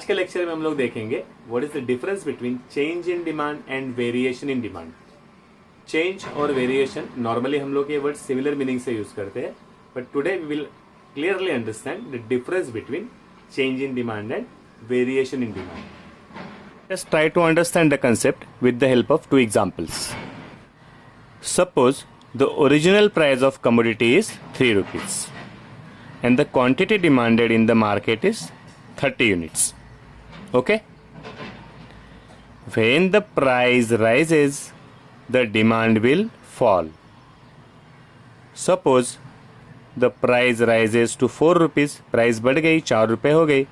के लेक्चर में हम लोग देखेंगे what is the difference between change in demand and variation in demand. Change और वेरिएशन नॉर्मली हम लोग ये वर्ड सिमिलर मीनिंग से यूज करते हैं, but today we will clearly understand the difference between change in demand and variation in demand. Let's try to understand the concept with the help of two examples. Suppose the original price of commodity is 3 rupees and the quantity demanded in the market is 30 units. Okay? When the price rises, the demand will fall. Suppose the price rises to 4 rupees, price बढ़ गई 4 रुपये हो गई,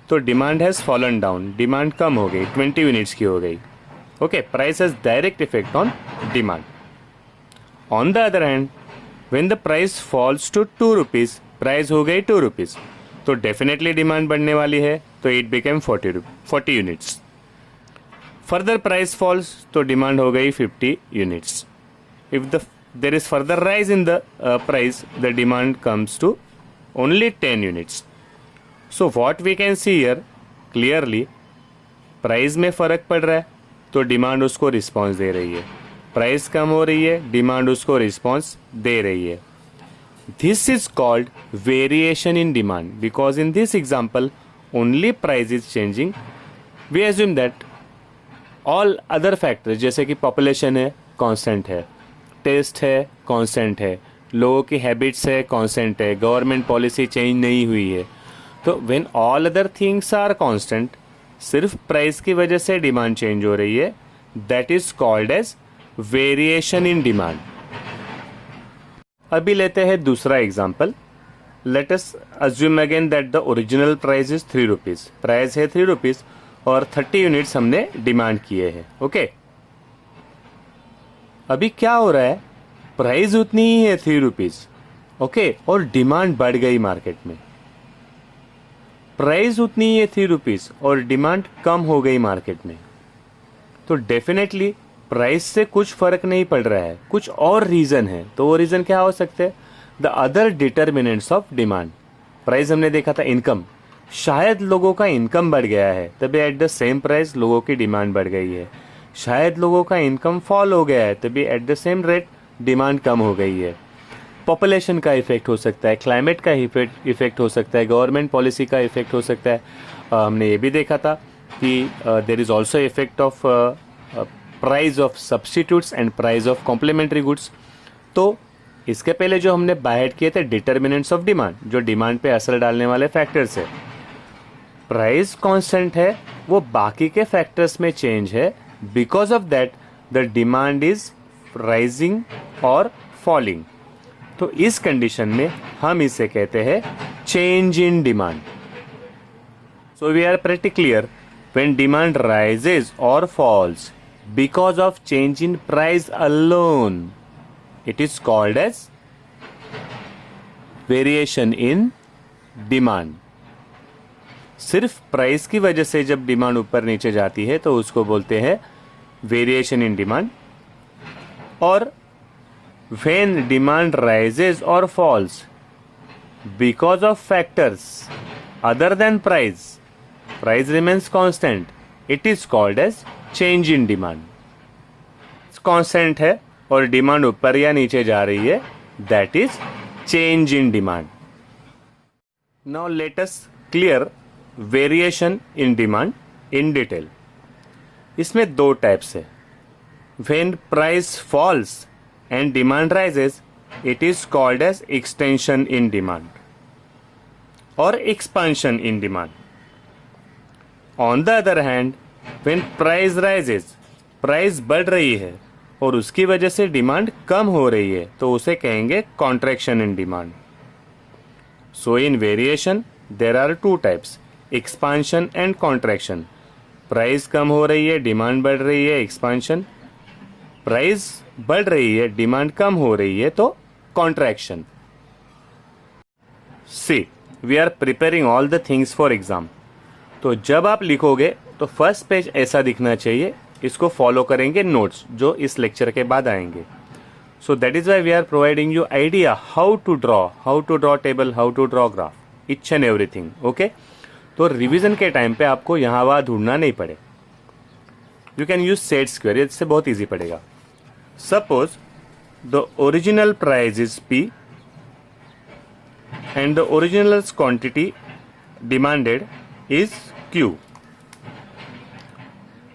तो demand has fallen down, demand कम हो गई, 20 units की हो गई. Okay, price has direct effect on demand. On the other hand when the price falls to 2 rupees, price हो गई 2 रुपीज, तो डेफिनेटली डिमांड बढ़ने वाली है, तो it became 40 units. Further price falls तो डिमांड हो गई 50 units. If there is further rise in the price, the demand comes to only 10 units. So what we can see here clearly, price में फ़र्क पड़ रहा है तो डिमांड उसको रिस्पॉन्स दे रही है, प्राइस कम हो रही है डिमांड उसको रिस्पॉन्स दे रही है. This is called variation in demand because in this example only price is changing. We assume that all other factors जैसे कि पॉपुलेशन है कांस्टेंट है, टेस्ट है कांस्टेंट है, लोगों की हैबिट्स है कांस्टेंट है, गवर्नमेंट पॉलिसी चेंज नहीं हुई है. तो when all other things are constant, सिर्फ प्राइस की वजह से डिमांड चेंज हो रही है, that is called as variation in demand. अभी लेते हैं दूसरा example. Let us assume again that the original price is 3 rupees, price है 3 रुपीज और 30 यूनिट्स हमने डिमांड किए हैं. ओके, अभी क्या हो रहा है, प्राइस उतनी ही है 3 रुपीज, ओके, और डिमांड बढ़ गई मार्केट में. प्राइस उतनी ही है 3 रुपीज और डिमांड कम हो गई मार्केट में, तो डेफिनेटली प्राइस से कुछ फर्क नहीं पड़ रहा है, कुछ और रीजन है. तो वो रीजन क्या हो सकते हैं, the other determinants of demand. Price हमने देखा था इनकम, शायद लोगों का इनकम बढ़ गया है तभी एट द सेम प्राइस लोगों की डिमांड बढ़ गई है. शायद लोगों का इनकम फॉल हो गया है तभी at the same rate demand कम हो गई है. पॉपुलेशन का इफेक्ट हो सकता है, क्लाइमेट का इफेक्ट हो सकता है, गवर्नमेंट पॉलिसी का इफेक्ट हो सकता है. हमने ये भी देखा था कि there is also effect of price of substitutes and price of complementary goods. तो इसके पहले जो हमने बाहर किए थे डिटर्मिनेंट्स ऑफ डिमांड, जो डिमांड पे असर डालने वाले फैक्टर्स है, प्राइस कांस्टेंट है, वो बाकी के फैक्टर्स में चेंज है. Because of that, the demand is rising or falling. तो इस कंडीशन में हम इसे कहते हैं change in demand. So we are pretty clear, when demand rises or falls because of change in price alone, it is called as variation in demand. सिर्फ price की वजह से जब डिमांड ऊपर नीचे जाती है तो उसको बोलते हैं वेरिएशन इन डिमांड. और व्हेन डिमांड राइजेज और falls because of factors other than price, price remains constant, it is called as change in demand. Constant है और डिमांड ऊपर या नीचे जा रही है, that is change in demand. Now let us clear variation in demand in detail. इसमें दो टाइप्स है. When price falls and demand rises, it is called as extension in demand और expansion in demand. On the other hand when price rises, price बढ़ रही है और उसकी वजह से डिमांड कम हो रही है, तो उसे कहेंगे contraction in demand. So in variation there are 2 types, expansion and contraction. Price कम हो रही है डिमांड बढ़ रही है, एक्सपांशन. प्राइस बढ़ रही है डिमांड कम हो रही है, तो contraction. See, we are preparing all the things for exam. तो जब आप लिखोगे तो फर्स्ट पेज ऐसा दिखना चाहिए. इसको फॉलो करेंगे नोट्स जो इस लेक्चर के बाद आएंगे. So that is why we are providing you idea how to draw table, how to draw graph, each and everything. Okay, तो रिवीजन के टाइम पे आपको यहाँ वहाँ ढूंढना नहीं पड़े. You can use set square, इससे बहुत ईजी पड़ेगा. Suppose the original price is P and the original quantity demanded is Q.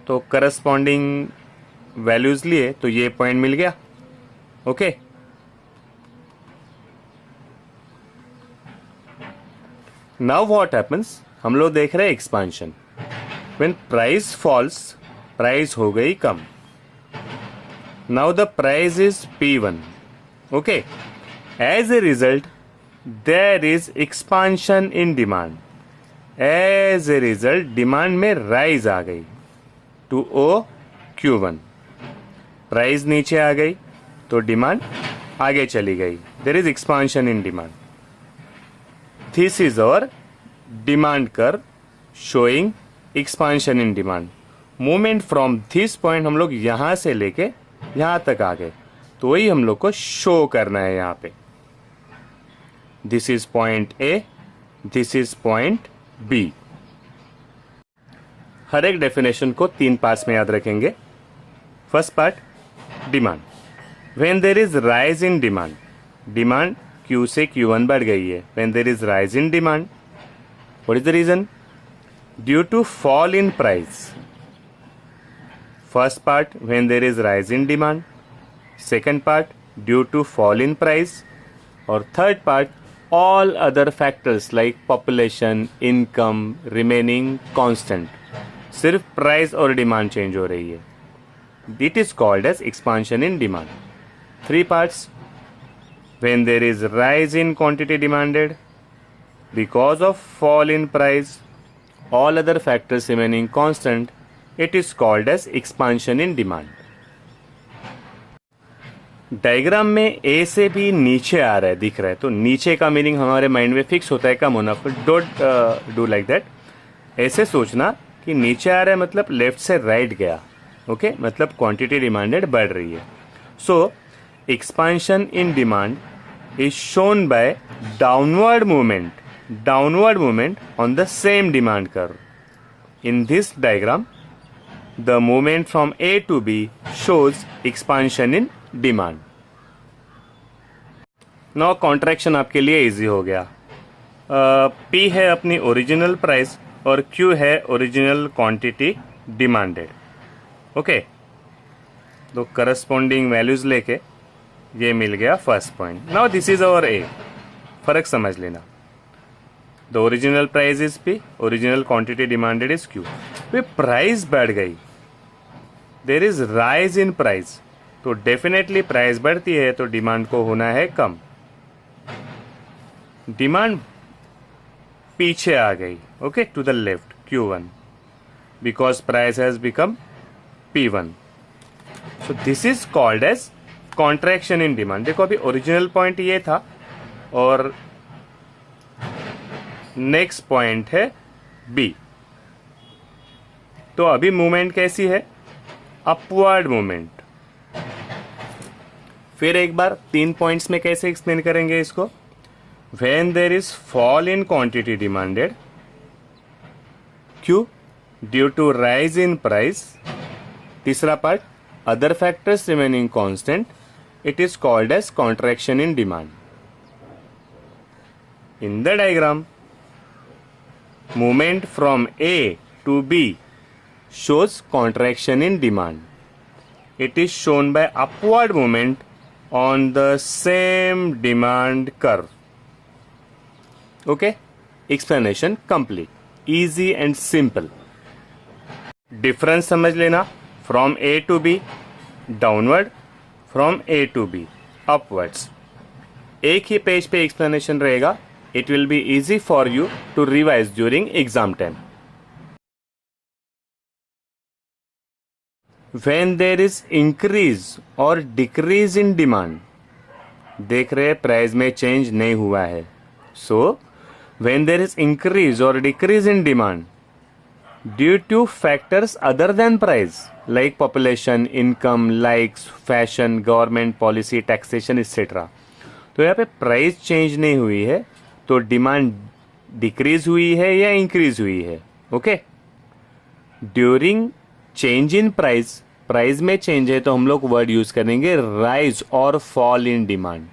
तो करस्पॉन्डिंग वैल्यूज लिए तो ये पॉइंट मिल गया. ओके नाउ व्हाट हैपन्स, हम लोग देख रहे हैं expansion. When price falls, price हो गई कम. Now the price is P1. Okay as a result there is expansion in demand. As a result demand में राइज आ गई टू O Q1. प्राइस नीचे आ गई तो डिमांड आगे चली गई. There is expansion in demand. This is our demand curve showing expansion in demand. Movement from this point हम लोग यहां से लेके यहां तक आ गए, तो वही हम लोग को शो करना है यहां पे. This is point A, this is point B. हर एक डेफिनेशन को 3 पार्ट्स में याद रखेंगे. First part demand. When there is rise in demand, demand Q से Q1 बढ़ गई है. When there is rise in demand, what is the reason? Due to fall in price. First part when there is rise in demand, second part due to fall in price, और third part all other factors like population, income remaining constant. सिर्फ price और demand change हो रही है. It is called as expansion in demand. 3 parts. When there is rise in quantity demanded because of fall in price, all other factors remaining constant, it is called as expansion in demand. Diagram में A से भी नीचे आ रहा है, दिख रहा है, तो नीचे का मीनिंग हमारे माइंड में फिक्स होता है कम होना. Don't do like that. ऐसे सोचना कि नीचे आ रहा है मतलब लेफ्ट से राइट गया. ओके मतलब क्वांटिटी डिमांडेड बढ़ रही है. So expansion in demand is shown by downward movement on the same demand curve. In this diagram, the movement from A to B shows expansion in demand. Now contraction आपके लिए easy हो गया. P है अपनी original price और Q है original quantity demanded. Okay तो corresponding values लेके ये मिल गया first point. Now this is our A. फर्क समझ लेना. The original price is P, original quantity demanded is Q. Way price बढ़ गई, there is rise in price, तो डेफिनेटली प्राइस बढ़ती है तो डिमांड को होना है कम. डिमांड पीछे आ गई, okay to the left Q1 because price has become P1. So this is called as contraction in demand. देखो अभी ओरिजिनल पॉइंट ये था और नेक्स्ट पॉइंट है B. तो अभी मूवमेंट कैसी है? Upward movement. फिर एक बार 3 पॉइंट्स में कैसे एक्सप्लेन करेंगे इसको? When there is fall in quantity demanded, Q due to rise in price. तीसरा part other factors remaining constant, it is called as contraction in demand. In the diagram, movement from A to B shows contraction in demand. It is shown by upward movement on the same demand curve. Okay? Explanation complete. Easy and simple. Difference समझ लेना. From A to B, downward. From A to B, upwards. एक ही page पे explanation रहेगा. It will be easy for you to revise during exam time. When there is increase or decrease in demand, देख रहे price में change नहीं हुआ है. So, when there is increase or decrease in demand, due to factors other than price like population, income, likes, fashion, government policy, taxation etc. तो यहाँ पे price change नहीं हुई है तो डिमांड डिक्रीज हुई है या इंक्रीज हुई है. Okay. During change in price, price में चेंज है तो हम लोग वर्ड यूज करेंगे राइज और फॉल इन डिमांड.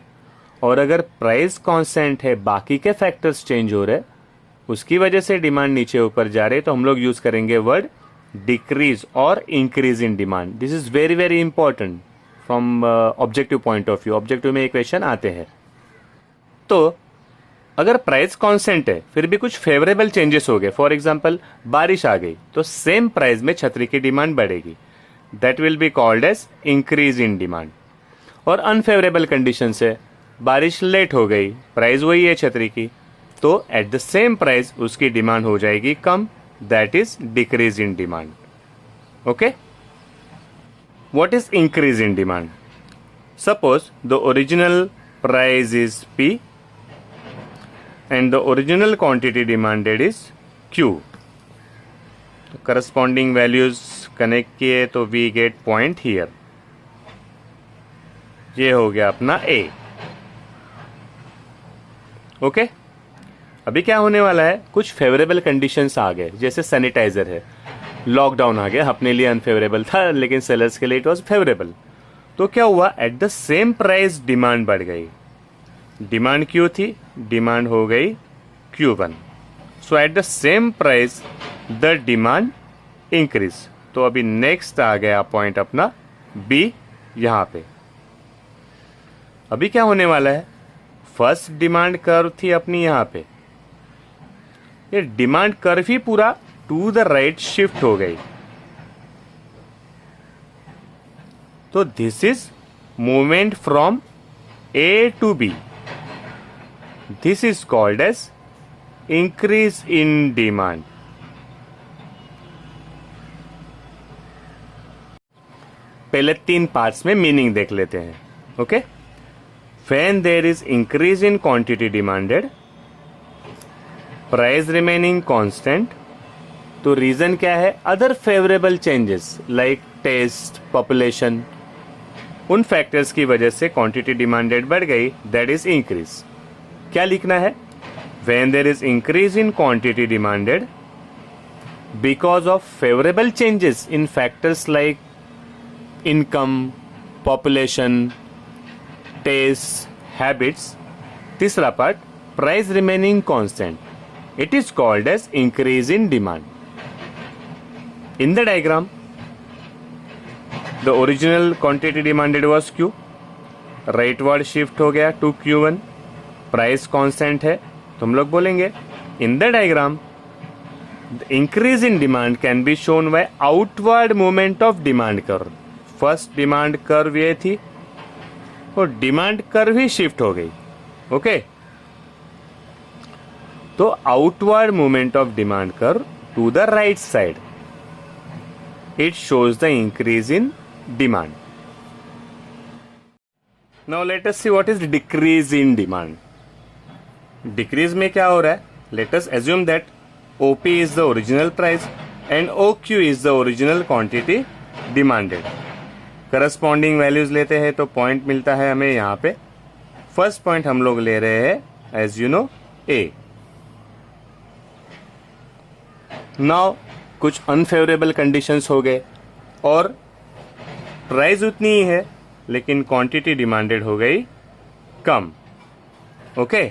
और अगर प्राइस कांस्टेंट है, बाकी के फैक्टर्स चेंज हो रहे, उसकी वजह से डिमांड नीचे ऊपर जा रहे, तो हम लोग यूज करेंगे वर्ड डिक्रीज और increase in demand. This is very very important from objective point of view. Objective में ये क्वेश्चन आते हैं. तो अगर प्राइस कांस्टेंट है फिर भी कुछ फेवरेबल चेंजेस हो गए, फॉर एग्जांपल बारिश आ गई, तो सेम प्राइस में छतरी की डिमांड बढ़ेगी. That will be called as increase in demand. और अनफेवरेबल कंडीशन है, बारिश लेट हो गई, प्राइस वही है छतरी की, तो एट द सेम प्राइस उसकी डिमांड हो जाएगी कम. That is decrease in demand. Okay. What is increase in demand? Suppose the original price is P and the original quantity demanded is Q. तो corresponding values connect किए तो we get point here. ये हो गया अपना A. Okay. अभी क्या होने वाला है, कुछ फेवरेबल कंडीशंस आ गए, जैसे सैनिटाइजर है, लॉकडाउन आ गया, अपने लिए अनफेवरेबल था लेकिन सेलर्स के लिए इट वॉज फेवरेबल. तो क्या हुआ, eight the same price demand बढ़ गई. डिमांड क्यू थी, डिमांड हो गई Q1. So eight the same price the demand increase. तो अभी नेक्स्ट आ गया पॉइंट अपना B यहां पे. अभी क्या होने वाला है, फर्स्ट डिमांड कर्व थी अपनी यहां पे, ये डिमांड कर्व ही पूरा टू द राइट शिफ्ट हो गई. तो this is movement from A to B. This is called as increase in demand. पहले 3 पार्ट्स में मीनिंग देख लेते हैं. Okay. When there is increase in quantity demanded, price remaining constant. तो reason क्या है, other favourable changes like taste, population, उन factors की वजह से क्वांटिटी डिमांडेड बढ़ गई, दैट इज इंक्रीज. क्या लिखना है, when there is increase in quantity demanded because of favourable changes in factors like income, population, taste, habits. तीसरा part, price remaining constant, it is called as increase in demand. In the diagram the original quantity demanded was Q, rightward shift हो गया to Q1, price constant है, तो हम लोग बोलेंगे इन the diagram the increase in demand can be shown by outward movement of demand curve. First demand curve ये थी और डिमांड कर्व ही शिफ्ट हो गई. ओके. तो outward movement of demand curve to the right side, it shows the increase in demand. Now let us see what is decrease in demand. Decrease में क्या हो रहा है, let us assume that OP is the original price and OQ is the original quantity demanded. Corresponding values लेते हैं तो point मिलता है हमें यहाँ पे. फर्स्ट पॉइंट हम लोग ले रहे हैं as you know A. Now कुछ अनफेवरेबल कंडीशंस हो गए और प्राइस उतनी ही है लेकिन क्वांटिटी डिमांडेड हो गई कम. ओके.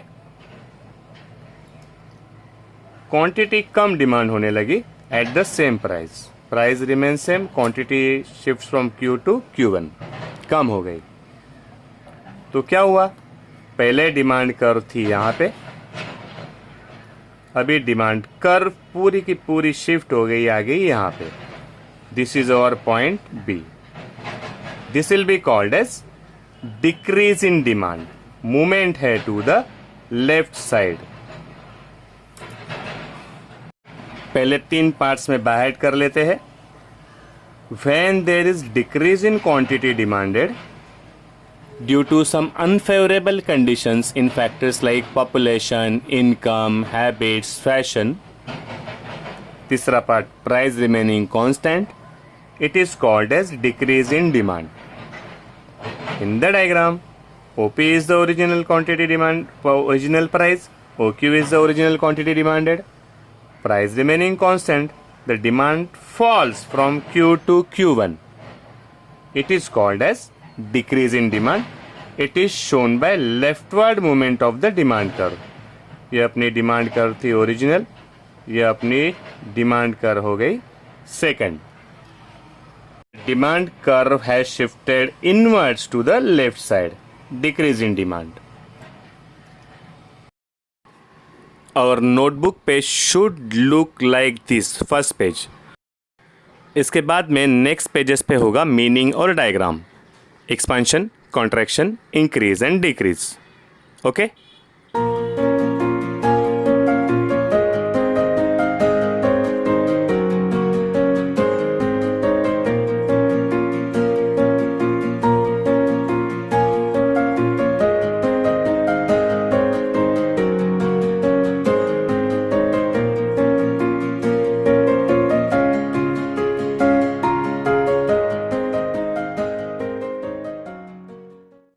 क्वांटिटी कम डिमांड होने लगी at the same price, price remain same, quantity shift from Q to Q1, कम हो गई. तो क्या हुआ, पहले डिमांड कर्व थी यहां पे, अभी डिमांड कर्व पूरी की पूरी शिफ्ट हो गई, आ गई यहां पे. This is our point B. This will be called as decrease in demand. Movement है टू द लेफ्ट साइड. पहले 3 पार्ट्स में बाहर कर लेते हैं. When there is decrease in quantity demanded due to some unfavorable conditions in factors like population, income, habits, fashion. तीसरा part, price remaining constant, it is called as decrease in demand. In the diagram, OP is the original quantity demand, original price, OQ is the original quantity demanded. Price remaining constant, the demand falls from Q to Q1. It is called as decrease in demand. It is shown by leftward movement of the demand curve. ये अपनी demand curve थी original, ये अपनी demand curve हो गई second. Demand curve has shifted inwards to the left side, decrease in demand. और notebook page should look like this. First page. इसके बाद में नेक्स्ट पेजेस पे होगा मीनिंग और diagram, expansion, contraction, increase and decrease. Okay.